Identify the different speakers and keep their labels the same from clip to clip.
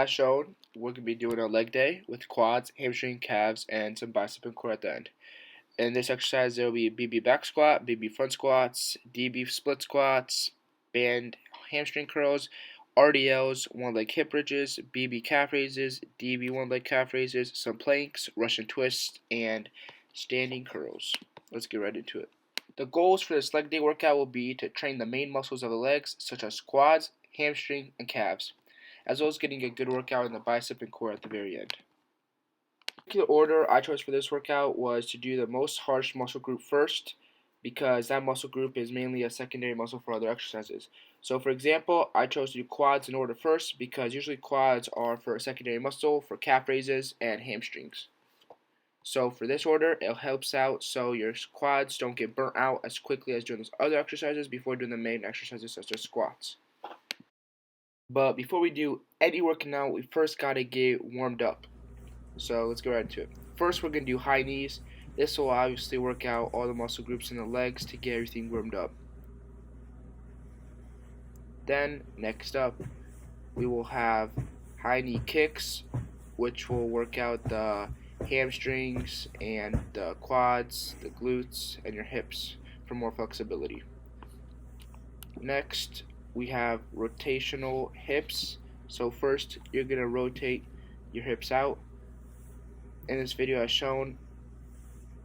Speaker 1: as shown, we're going to be doing a leg day with quads, hamstring, calves, and some bicep and core at the end. In this exercise, there will be BB back squat, BB front squats, DB split squats, band hamstring curls, RDLs, one leg hip bridges, BB calf raises, DB one leg calf raises, some planks, Russian twists, and standing curls. Let's get right into it. The goals for this leg day workout will be to train the main muscles of the legs, such as quads, hamstring, and calves, as well as getting a good workout in the bicep and core at the very end. The order I chose for this workout was to do the most harsh muscle group first, because that muscle group is mainly a secondary muscle for other exercises. So for example, I chose to do quads in order first because usually quads are for a secondary muscle for calf raises and hamstrings. So for this order, it helps out so your quads don't get burnt out as quickly as doing those other exercises before doing the main exercises such as squats. But before we do any working out, we first got to get warmed up. So let's go right into it. First, we're going to do high knees. This will obviously work out all the muscle groups in the legs to get everything warmed up. Then, next up, we will have high knee kicks, which will work out the hamstrings and the quads, the glutes, and your hips for more flexibility. Next, we have rotational hips. So first, you're going to rotate your hips out. In this video as shown,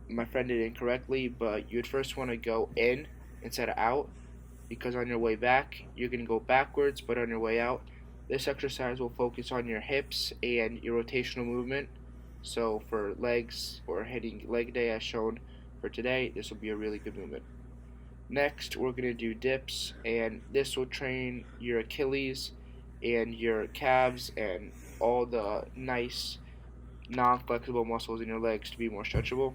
Speaker 1: my friend did it incorrectly, but you'd first want to go in instead of out, because on your way back, you're going to go backwards, but on your way out, this exercise will focus on your hips and your rotational movement. So for legs or hitting leg day as shown for today, this will be a really good movement. Next, we're going to do dips, and this will train your Achilles and your calves and all the nice non-flexible muscles in your legs to be more stretchable.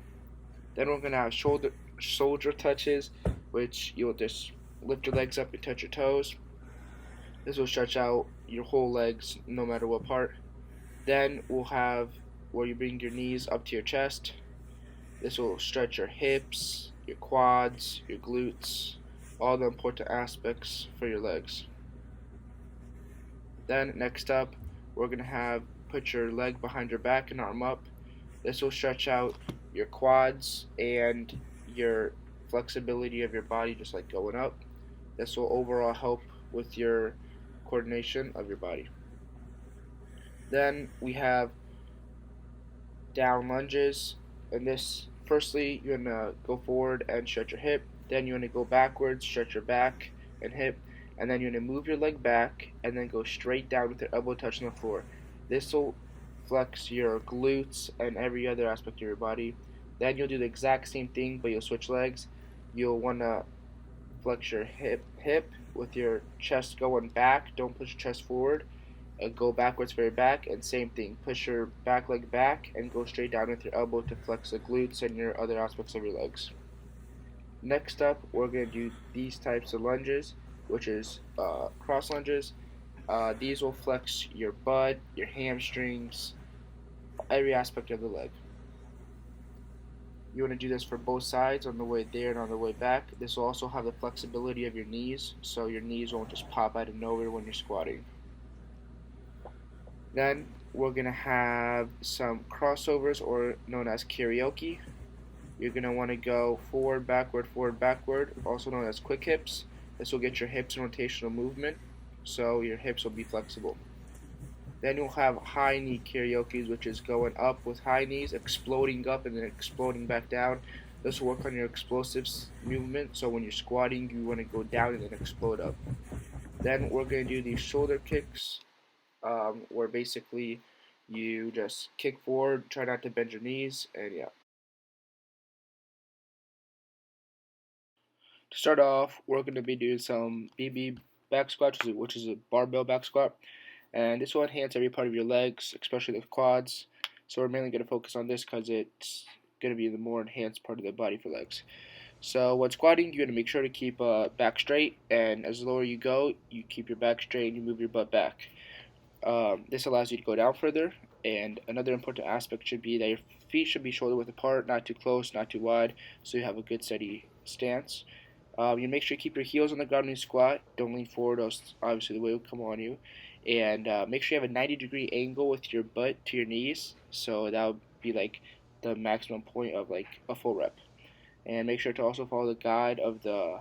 Speaker 1: Then we're going to have shoulder touches, which you'll just lift your legs up and touch your toes. This will stretch out your whole legs no matter what part. Then we'll have where you bring your knees up to your chest. This will stretch your hips, your quads, your glutes, all the important aspects for your legs. Then next up, we're going to have put your leg behind your back and arm up. This will stretch out your quads and your flexibility of your body, just like going up. This will overall help with your coordination of your body. Then we have down lunges, and this firstly you're going to go forward and stretch your hip, then you're going to go backwards, stretch your back and hip, and then you're going to move your leg back and then go straight down with your elbow touching the floor. This will flex your glutes and every other aspect of your body. Then you'll do the exact same thing, but you'll switch legs. You'll want to flex your hip with your chest going back. Don't push your chest forward. And go backwards for your back, and same thing. Push your back leg back and go straight down with your elbow to flex the glutes and your other aspects of your legs. Next up, we're going to do these types of lunges, which is cross lunges. These will flex your butt, your hamstrings, every aspect of the leg. You want to do this for both sides, on the way there and on the way back. This will also have the flexibility of your knees, so your knees won't just pop out of nowhere when you're squatting. Then we're going to have some crossovers, or known as karaoke. You're going to want to go forward, backward, also known as quick hips. This will get your hips in rotational movement, so your hips will be flexible. Then you'll have high knee karaokes, which is going up with high knees, exploding up and then exploding back down. This will work on your explosives movement, so when you're squatting, you want to go down and then explode up. Then we're going to do these shoulder kicks, where basically you just kick forward, try not to bend your knees, and yeah. To start off, we're going to be doing some BB back squat, which is a barbell back squat, and this will enhance every part of your legs, especially the quads. So we're mainly going to focus on this because it's going to be the more enhanced part of the body for legs. So when squatting, you're going to make sure to keep back straight, and as lower you go, you keep your back straight and you move your butt back. This allows you to go down further, and another important aspect should be that your feet should be shoulder width apart, not too close, not too wide, so you have a good steady stance. You make sure you keep your heels on the ground when you squat. Don't lean forward, or obviously the weight will come on you. And make sure you have a 90-degree angle with your butt to your knees. So that would be like the maximum point of like a full rep. And make sure to also follow the guide of the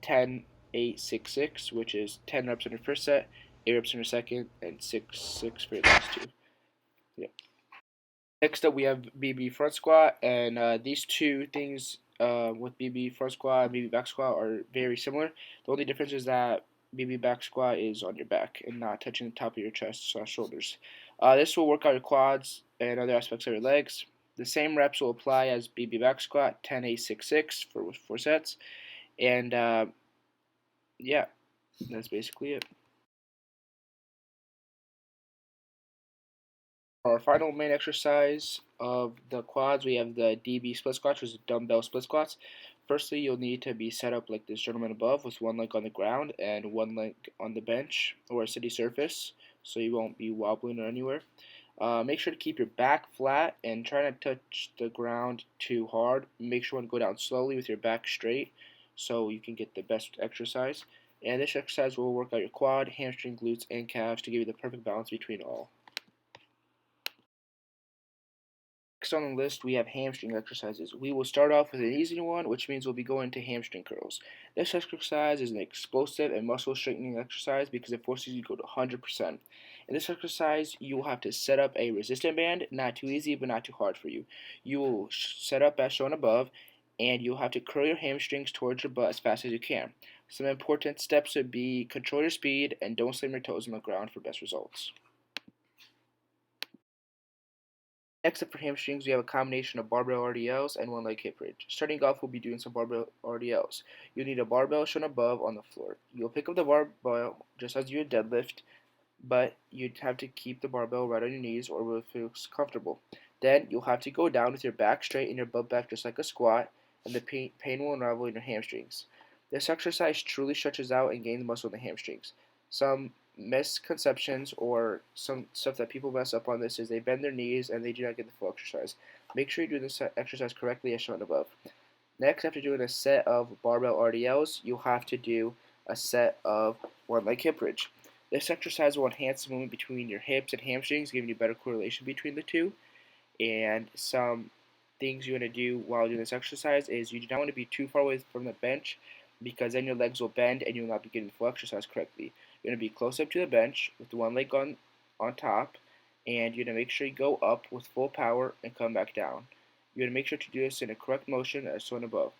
Speaker 1: 10-8-6-6, which is 10 reps in your first set, 8 reps in your second, and 6-6 for your last two. Yeah. Next up, we have BB front squat, and these two things with BB front squat and BB back squat are very similar. The only difference is that BB back squat is on your back and not touching the top of your chest or shoulders. This will work out your quads and other aspects of your legs. The same reps will apply as BB back squat, 10-8-6-6 for 4 sets, and yeah, that's basically it. Our final main exercise of the quads, we have the DB split squats, which is dumbbell split squats. Firstly, you'll need to be set up like this gentleman above with one leg on the ground and one leg on the bench or a city surface, so you won't be wobbling or anywhere. Make sure to keep your back flat and try not to touch the ground too hard. Make sure to go down slowly with your back straight so you can get the best exercise. And this exercise will work out your quad, hamstring, glutes, and calves to give you the perfect balance between all. Next on the list, we have hamstring exercises. We will start off with an easy one, which means we'll be going to hamstring curls. This exercise is an explosive and muscle strengthening exercise because it forces you to go to 100%. In this exercise, you will have to set up a resistant band, not too easy, but not too hard for you. You will set up as shown above, and you'll have to curl your hamstrings towards your butt as fast as you can. Some important steps would be control your speed and don't slam your toes on the ground for best results. Next up for hamstrings, we have a combination of barbell RDLs and one leg hip bridge. Starting off, we'll be doing some barbell RDLs. You'll need a barbell shown above on the floor. You'll pick up the barbell just as you would deadlift, but you'd have to keep the barbell right on your knees or it will feel comfortable. Then you'll have to go down with your back straight and your butt back just like a squat, and the pain will unravel in your hamstrings. This exercise truly stretches out and gains muscle in the hamstrings. Some misconceptions or some stuff that people mess up on this is they bend their knees and they do not get the full exercise. Make sure you do this exercise correctly as shown above. Next, after doing a set of barbell RDLs, you'll have to do a set of one leg hip bridge. This exercise will enhance the movement between your hips and hamstrings, giving you better correlation between the two. And some things you want to do while doing this exercise is you do not want to be too far away from the bench because then your legs will bend and you will not be getting the full exercise correctly. You're going to be close up to the bench with one leg on top, and you're going to make sure you go up with full power and come back down. You're going to make sure to do this in a correct motion as shown above.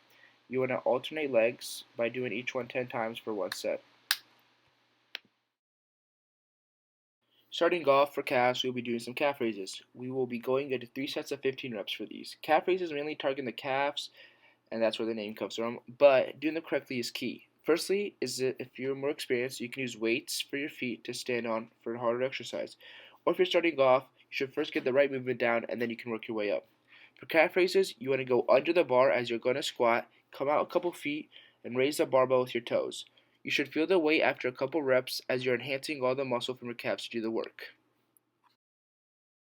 Speaker 1: You want to alternate legs by doing each one 10 times for one set. Starting off for calves, we'll be doing some calf raises. We will be going into 3 sets of 15 reps for these. Calf raises mainly target the calves, and that's where the name comes from, but doing them correctly is key. Firstly, is that if you're more experienced, you can use weights for your feet to stand on for harder exercise. Or if you're starting off, you should first get the right movement down, and then you can work your way up. For calf raises, you want to go under the bar as you're going to squat, come out a couple feet, and raise the barbell with your toes. You should feel the weight after a couple reps as you're enhancing all the muscle from your calves to do the work.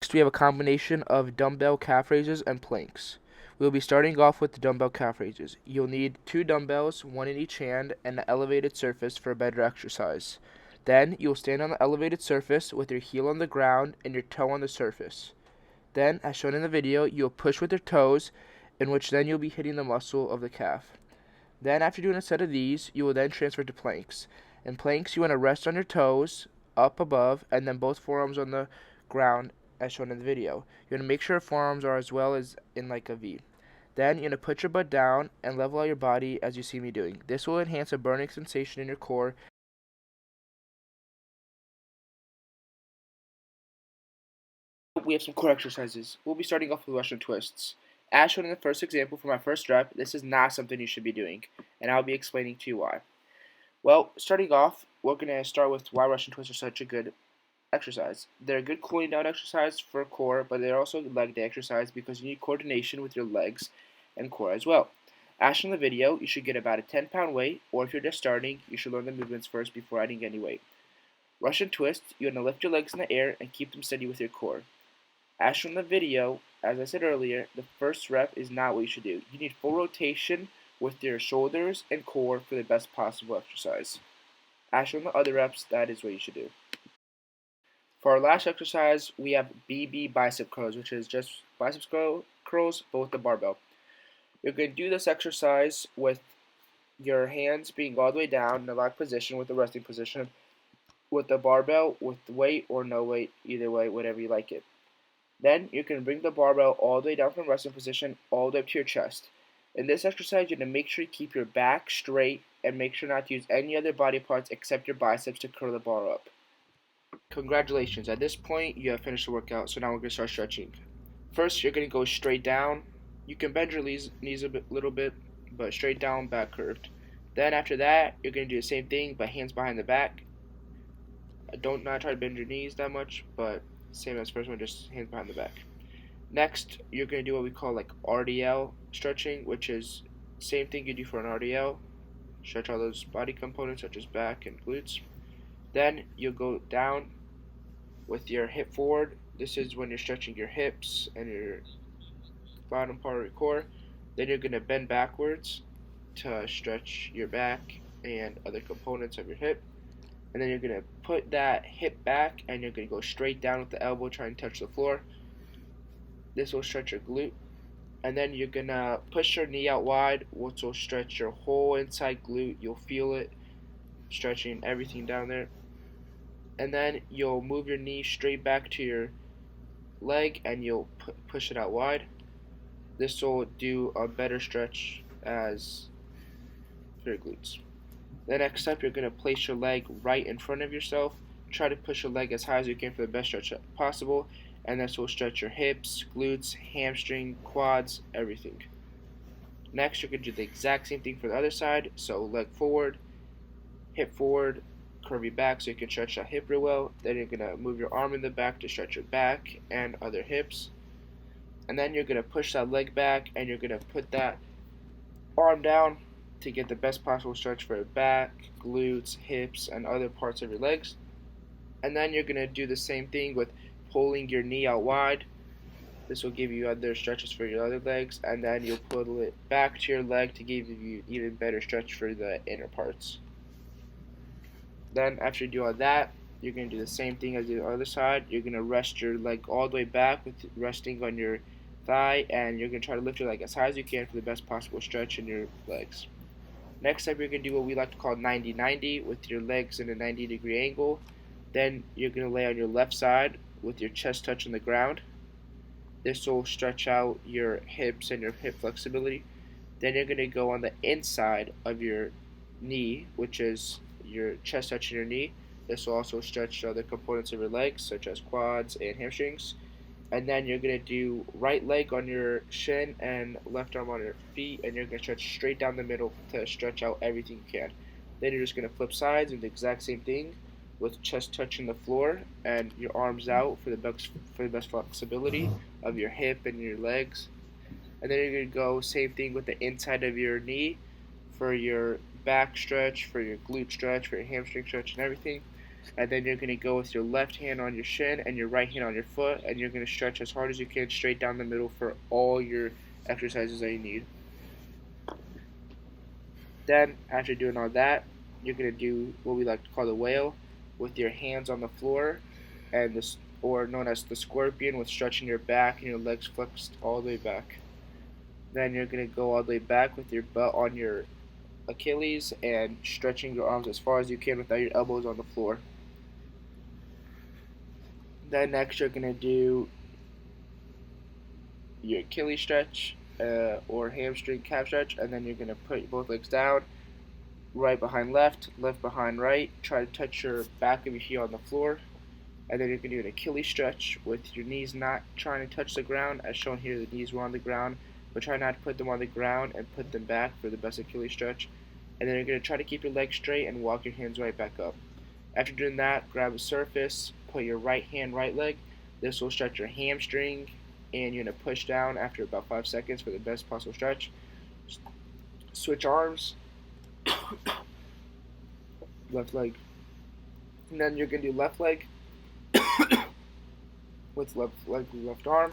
Speaker 1: Next, we have a combination of dumbbell calf raises and planks. We'll be starting off with the dumbbell calf raises. You'll need 2 dumbbells, one in each hand, and an elevated surface for a better exercise. Then, you'll stand on the elevated surface with your heel on the ground and your toe on the surface. Then, as shown in the video, you'll push with your toes, in which then you'll be hitting the muscle of the calf. Then, after doing a set of these, you will then transfer to planks. In planks, you want to rest on your toes, up above, and then both forearms on the ground, as shown in the video. You want to make sure your forearms are as well as in like a V. Then, you're going to put your butt down and level out your body as you see me doing. This will enhance a burning sensation in your core. We have some core exercises. We'll be starting off with Russian twists. As shown in the first example for my first rep, this is not something you should be doing, and I'll be explaining to you why. Well, starting off, we're going to start with why Russian twists are such a good exercise. They're a good cooling down exercise for core, but they're also a leg day exercise because you need coordination with your legs and core as well. As shown in the video, you should get about a 10-pound weight, or if you're just starting, you should learn the movements first before adding any weight. Russian twist, you're going to lift your legs in the air and keep them steady with your core. As shown in the video, as I said earlier, the first rep is not what you should do. You need full rotation with your shoulders and core for the best possible exercise. As shown in the other reps, that is what you should do. For our last exercise, we have BB bicep curls, which is just biceps curls, but with the barbell. You're going to do this exercise with your hands being all the way down in a locked position with the resting position, with the barbell, with weight or no weight, either way, whatever you like it. Then you can bring the barbell all the way down from resting position, all the way up to your chest. In this exercise, you're going to make sure you keep your back straight and make sure not to use any other body parts except your biceps to curl the bar up. Congratulations, at this point you have finished the workout, so now we're going to start stretching. First, you're going to go straight down. You can bend your knees a little bit, but straight down, back curved. Then after that, you're going to do the same thing, but hands behind the back. Don't not try to bend your knees that much, but same as first one, just hands behind the back. Next, you're going to do what we call like RDL stretching, which is same thing you do for an RDL. Stretch all those body components such as back and glutes. Then you'll go down with your hip forward. This is when you're stretching your hips and your bottom part of your core. Then you're going to bend backwards to stretch your back and other components of your hip. And then you're going to put that hip back and you're going to go straight down with the elbow, trying to touch the floor. This will stretch your glute. And then you're going to push your knee out wide, which will stretch your whole inside glute. You'll feel it stretching everything down there. And then you'll move your knee straight back to your leg and you'll push it out wide. This will do a better stretch as for your glutes. The next step, you're going to place your leg right in front of yourself. Try to push your leg as high as you can for the best stretch possible, and this will stretch your hips, glutes, hamstring, quads, everything. Next, you're going to do the exact same thing for the other side. So leg forward, hip forward, curvy back so you can stretch that hip real well. Then you're going to move your arm in the back to stretch your back and other hips. And then you're going to push that leg back and you're going to put that arm down to get the best possible stretch for your back, glutes, hips, and other parts of your legs. And then you're going to do the same thing with pulling your knee out wide. This will give you other stretches for your other legs, and then you'll pull it back to your leg to give you even better stretch for the inner parts. Then after you do all that, you're going to do the same thing as the other side. You're going to rest your leg all the way back with resting on your thigh, and you're going to try to lift your leg as high as you can for the best possible stretch in your legs. Next up, you're going to do what we like to call 90-90 with your legs in a 90-degree angle. Then you're going to lay on your left side with your chest touching the ground. This will stretch out your hips and your hip flexibility. Then you're going to go on the inside of your knee, which is your chest touching your knee. This will also stretch other components of your legs, such as quads and hamstrings. And then you're going to do right leg on your shin and left arm on your feet, and you're going to stretch straight down the middle to stretch out everything you can. Then you're just going to flip sides and do the exact same thing with chest touching the floor and your arms out for the best flexibility of your hip and your legs. And then you're going to go same thing with the inside of your knee for your back stretch, for your glute stretch, for your hamstring stretch and everything. And then you're going to go with your left hand on your shin and your right hand on your foot, and you're going to stretch as hard as you can straight down the middle for all your exercises that you need. Then, after doing all that, you're going to do what we like to call the whale with your hands on the floor, and this, or known as the scorpion, with stretching your back and your legs flexed all the way back. Then you're going to go all the way back with your butt on your Achilles and stretching your arms as far as you can without your elbows on the floor. Then next you're going to do your Achilles stretch or hamstring calf stretch, and then you're going to put both legs down, right behind left, left behind right. Try to touch your back of your heel on the floor. And then you're going to do an Achilles stretch with your knees not trying to touch the ground. As shown here, the knees were on the ground, but try not to put them on the ground and put them back for the best Achilles stretch. And then you're going to try to keep your legs straight and walk your hands right back up. After doing that, grab a surface, put your right hand right leg. This will stretch your hamstring, and you're going to push down after about 5 seconds for the best possible stretch. Switch arms, left leg. And then you're going to do left leg with left leg, left arm.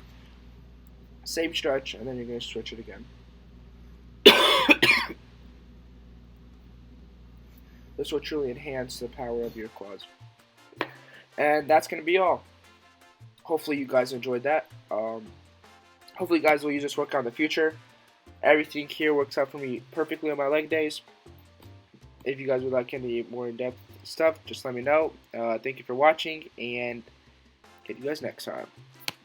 Speaker 1: Same stretch, and then you're going to switch it again. This will truly enhance the power of your quads. And that's going to be all. Hopefully you guys enjoyed that. Hopefully you guys will use this workout in the future. Everything here works out for me perfectly on my leg days. If you guys would like any more in-depth stuff, just let me know. Thank you for watching, and get you guys next time.